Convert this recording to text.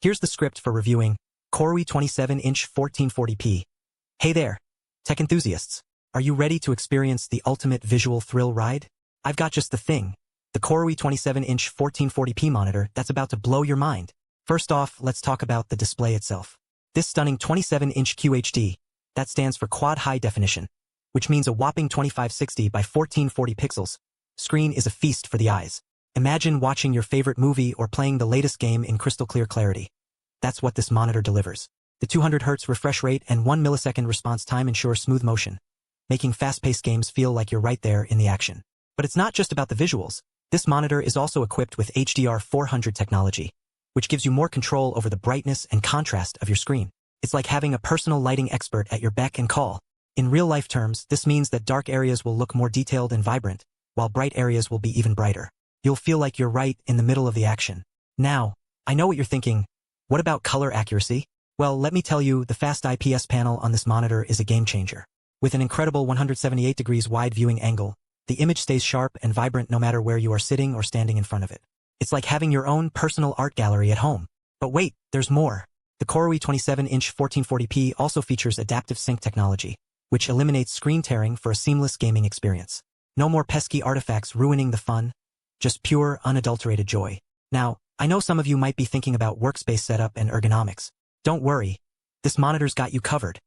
Here's the script for reviewing Koorui 27-inch 1440p. Hey there, tech enthusiasts. Are you ready to experience the ultimate visual thrill ride? I've got just the thing, the Koorui 27-inch 1440p monitor that's about to blow your mind. First off, let's talk about the display itself. This stunning 27-inch QHD, that stands for Quad High Definition, which means a whopping 2560 by 1440 pixels. Screen is a feast for the eyes. Imagine watching your favorite movie or playing the latest game in crystal clear clarity. That's what this monitor delivers. The 200 Hz refresh rate and 1 millisecond response time ensure smooth motion, making fast-paced games feel like you're right there in the action. But it's not just about the visuals. This monitor is also equipped with HDR40 technology, which gives you more control over the brightness and contrast of your screen. It's like having a personal lighting expert at your beck and call. In real-life terms, this means that dark areas will look more detailed and vibrant, while bright areas will be even brighter. You'll feel like you're right in the middle of the action. Now, I know what you're thinking. What about color accuracy? Well, let me tell you, the fast IPS panel on this monitor is a game changer. With an incredible 178 degrees wide viewing angle, the image stays sharp and vibrant no matter where you are sitting or standing in front of it. It's like having your own personal art gallery at home. But wait, there's more. The Koorui 27-inch 1440p also features adaptive sync technology, which eliminates screen tearing for a seamless gaming experience. No more pesky artifacts ruining the fun, just pure, unadulterated joy. Now, I know some of you might be thinking about workspace setup and ergonomics. Don't worry. This monitor's got you covered.